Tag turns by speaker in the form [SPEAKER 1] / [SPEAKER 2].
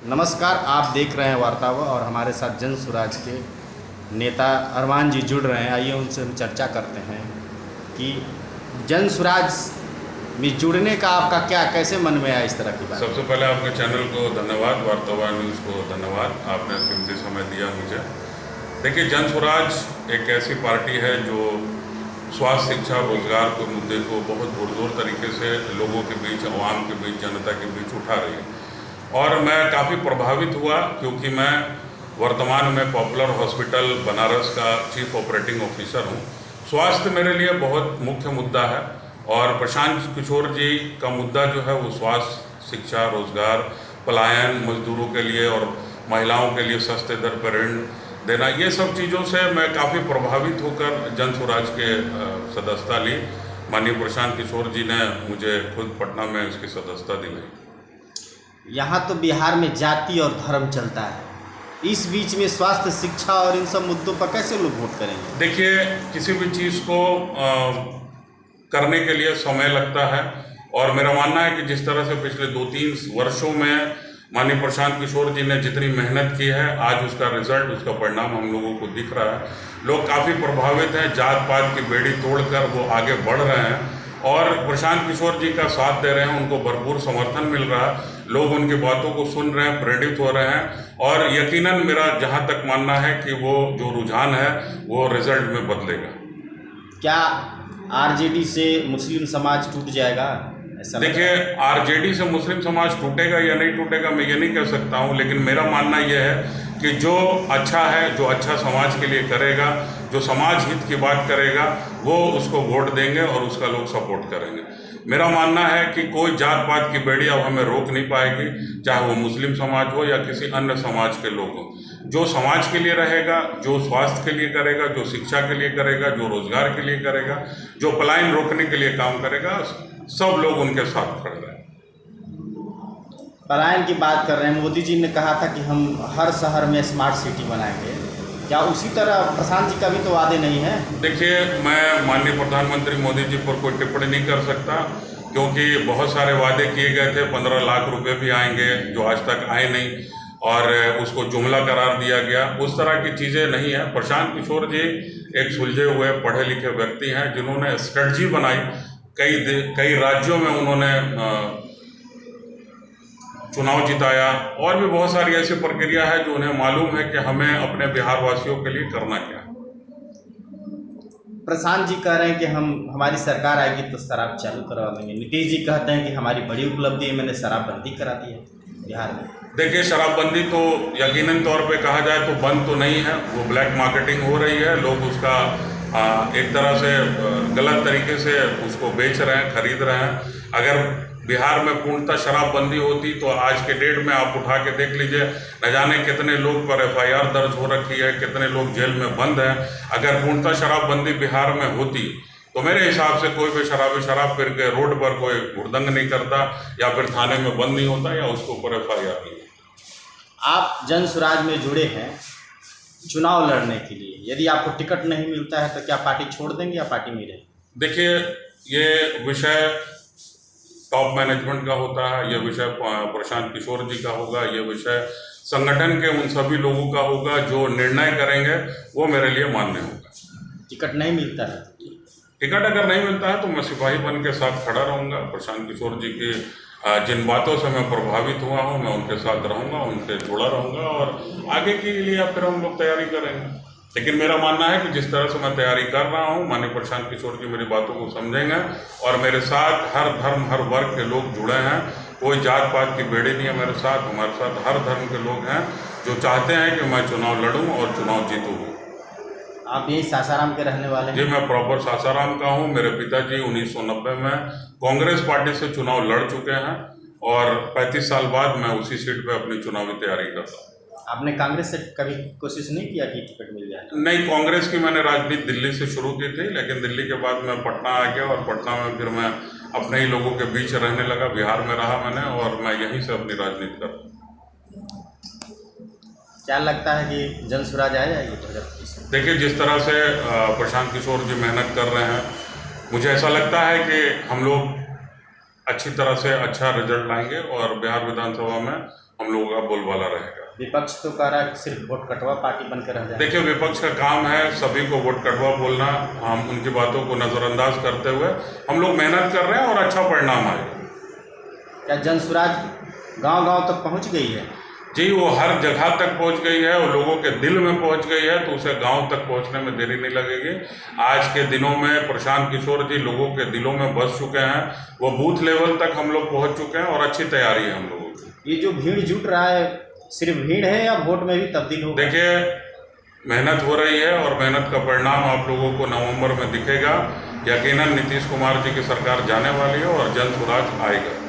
[SPEAKER 1] नमस्कार, आप देख रहे हैं वार्तावा और हमारे साथ जन स्वराज के नेता अरमान जी जुड़ रहे हैं। आइए उनसे हम चर्चा करते हैं कि जन स्वराज में जुड़ने का आपका क्या कैसे मन में आया इस तरह की बात।
[SPEAKER 2] सबसे पहले आपके चैनल को धन्यवाद, वार्तावा न्यूज़ को धन्यवाद, आपने कीमती समय दिया मुझे। देखिए, जन स्वराज एक ऐसी पार्टी है जो स्वास्थ्य, शिक्षा, रोजगार के मुद्दे को बहुत पुरजोर तरीके से लोगों के बीच, आवाम के बीच, जनता के बीच उठा रही है। और मैं काफ़ी प्रभावित हुआ क्योंकि मैं वर्तमान में पॉपुलर हॉस्पिटल बनारस का चीफ ऑपरेटिंग ऑफिसर हूँ। स्वास्थ्य मेरे लिए बहुत मुख्य मुद्दा है और प्रशांत किशोर जी का मुद्दा जो है वो स्वास्थ्य, शिक्षा, रोजगार, पलायन, मजदूरों के लिए और महिलाओं के लिए सस्ते दर पर ऋण देना, ये सब चीज़ों से मैं काफ़ी प्रभावित होकर जन स्वराज के सदस्यता ली। माननीय प्रशांत किशोर जी ने मुझे खुद पटना में इसकी सदस्यता दिलाई।
[SPEAKER 1] यहाँ तो बिहार में जाति और धर्म चलता है, इस बीच में स्वास्थ्य, शिक्षा और इन सब मुद्दों पर कैसे लोग वोट करेंगे?
[SPEAKER 2] देखिए, किसी भी चीज़ को करने के लिए समय लगता है और मेरा मानना है कि जिस तरह से पिछले 2-3 वर्षों में माननीय प्रशांत किशोर जी ने जितनी मेहनत की है, आज उसका रिजल्ट, उसका परिणाम हम लोगों को दिख रहा है। लोग काफ़ी प्रभावित हैं, जात पात की बेड़ी तोड़कर वो आगे बढ़ रहे हैं और प्रशांत किशोर जी का साथ दे रहे हैं, उनको भरपूर समर्थन मिल रहा है, लोग उनकी बातों को सुन रहे हैं, प्रेरित हो रहे हैं और यकीनन मेरा जहां तक मानना है कि वो जो रुझान है वो रिजल्ट में बदलेगा।
[SPEAKER 1] क्या आरजेडी से मुस्लिम समाज टूट जाएगा?
[SPEAKER 2] देखिए, आरजेडी से मुस्लिम समाज टूटेगा या नहीं टूटेगा मैं ये नहीं कह सकता हूँ, लेकिन मेरा मानना यह है कि जो अच्छा है, जो अच्छा समाज के लिए करेगा, जो समाज हित की बात करेगा, वो उसको वोट देंगे और उसका लोग सपोर्ट करेंगे। मेरा मानना है कि कोई जात पात की बेड़ी अब हमें रोक नहीं पाएगी, चाहे वो मुस्लिम समाज हो या किसी अन्य समाज के लोग हों। जो समाज के लिए रहेगा, जो स्वास्थ्य के लिए करेगा, जो शिक्षा के लिए करेगा, जो रोजगार के लिए करेगा, जो पलायन रोकने के लिए काम करेगा, सब लोग उनके साथ खड़े रहे।
[SPEAKER 1] पलायन की बात कर रहे हैं, मोदी जी ने कहा था कि हम हर शहर में स्मार्ट सिटी बनाएंगे, क्या उसी तरह प्रशांत जी का भी तो वादे नहीं है?
[SPEAKER 2] देखिए, मैं माननीय प्रधानमंत्री मोदी जी पर कोई टिप्पणी नहीं कर सकता क्योंकि बहुत सारे वादे किए गए थे। 15 लाख रुपए भी आएंगे जो आज तक आए नहीं और उसको जुमला करार दिया गया, उस तरह की चीज़ें नहीं है। प्रशांत किशोर जी एक सुलझे हुए पढ़े लिखे व्यक्ति हैं जिन्होंने स्ट्रेटजी बनाई, कई राज्यों में उन्होंने चुनाव जिताया और भी बहुत सारी ऐसी प्रक्रिया है जो उन्हें मालूम है कि हमें अपने बिहार वासियों के लिए करना क्या है।
[SPEAKER 1] प्रशांत जी कह रहे हैं कि हमारी सरकार आएगी तो शराब चालू करवा देंगे। नीतीश जी कहते हैं कि हमारी बड़ी उपलब्धि है, मैंने शराबबंदी करा दी है बिहार में।
[SPEAKER 2] देखिए, शराबबंदी तो यकीनन तौर पे कहा जाए तो बंद तो नहीं है, वो ब्लैक मार्केटिंग हो रही है, लोग उसका एक तरह से गलत तरीके से उसको बेच रहे हैं, खरीद रहे हैं। अगर बिहार में पूर्णतः शराबबंदी होती तो आज के डेट में आप उठा के देख लीजिए, न जाने कितने लोग पर FIR दर्ज हो रखी है, कितने लोग जेल में बंद हैं। अगर पूर्णतः शराबबंदी बिहार में होती तो मेरे हिसाब से कोई भी शराबी शराब पी के रोड पर कोई हुड़दंग नहीं करता या फिर थाने में बंद नहीं होता या उसके ऊपर FIR नहीं।
[SPEAKER 1] आप जन स्वराज में जुड़े हैं चुनाव लड़ने के लिए, यदि आपको टिकट नहीं मिलता है तो क्या पार्टी छोड़ देंगे या पार्टी में रहेंगे?
[SPEAKER 2] देखिए, ये विषय टॉप मैनेजमेंट का होता है, ये विषय प्रशांत किशोर जी का होगा, ये विषय संगठन के उन सभी लोगों का होगा जो निर्णय करेंगे, वो मेरे लिए मान्य होगा।
[SPEAKER 1] टिकट नहीं मिलता है?
[SPEAKER 2] टिकट अगर नहीं मिलता है तो मैं सिपाही बन के साथ खड़ा रहूँगा। प्रशांत किशोर जी की जिन बातों से मैं प्रभावित हुआ हूँ, मैं उनके साथ रहूँगा, उनसे जुड़ा रहूँगा और आगे के लिए फिर हम लोग तैयारी करेंगे। लेकिन मेरा मानना है कि जिस तरह से मैं तैयारी कर रहा हूँ, माननीय प्रशांत किशोर जी मेरी बातों को समझेंगे और मेरे साथ हर धर्म, हर वर्ग के लोग जुड़े हैं। कोई जात पात की बेड़ी नहीं है मेरे साथ, हमारे साथ हर धर्म के लोग हैं जो चाहते हैं कि मैं चुनाव लड़ूँ और चुनाव जीतूँ।
[SPEAKER 1] आप यही सासाराम के रहने वाले हैं?
[SPEAKER 2] जी, मैं प्रॉपर सासाराम का हूँ। मेरे पिताजी 1990 में कांग्रेस पार्टी से चुनाव लड़ चुके हैं और 35 साल बाद मैं उसी सीट पे अपनी चुनावी तैयारी करता हूँ।
[SPEAKER 1] आपने कांग्रेस से कभी कोशिश नहीं किया कि टिकट मिल जाए?
[SPEAKER 2] नहीं, कांग्रेस की मैंने राजनीति दिल्ली से शुरू की थी, लेकिन दिल्ली के बाद मैं पटना आ गया और पटना में फिर मैं अपने ही लोगों के बीच रहने लगा। बिहार में रहा मैंने और मैं यहीं से अपनी राजनीति कर रहा हूँ।
[SPEAKER 1] क्या लगता है कि जन स्वराज आ जाएगी 2025?
[SPEAKER 2] देखिए, जिस तरह से प्रशांत किशोर जी मेहनत कर रहे हैं, मुझे ऐसा लगता है कि हम लोग अच्छी तरह से अच्छा रिजल्ट लाएंगे और बिहार विधानसभा में हम लोगों का बोलबाला रहेगा।
[SPEAKER 1] विपक्ष तो कह रहा है कि सिर्फ वोट कटवा पार्टी बनकर रह जाए।
[SPEAKER 2] देखिए, विपक्ष का काम है सभी को वोट कटवा बोलना। हम उनकी बातों को नज़रअंदाज करते हुए हम लोग मेहनत कर रहे हैं और अच्छा परिणाम आएगा।
[SPEAKER 1] क्या जन स्वराज गांव-गांव तक पहुंच गई है?
[SPEAKER 2] जी, वो हर जगह तक पहुंच गई है और लोगों के दिल में पहुंच गई है, तो उसे गांव तक पहुंचने में देरी नहीं लगेगी। आज के दिनों में प्रशांत किशोर जी लोगों के दिलों में बस चुके हैं, वो बूथ लेवल तक हम लोग पहुंच चुके हैं और अच्छी तैयारी है हम लोगों की।
[SPEAKER 1] ये जो भीड़ जुट रहा है, सिर्फ भीड़ है या वोट में भी तब्दील होगा?
[SPEAKER 2] देखिए, मेहनत हो रही है और मेहनत का परिणाम आप लोगों को नवंबर में दिखेगा। यकीनन नीतीश कुमार जी की सरकार जाने वाली है और जन स्वराज आएगा।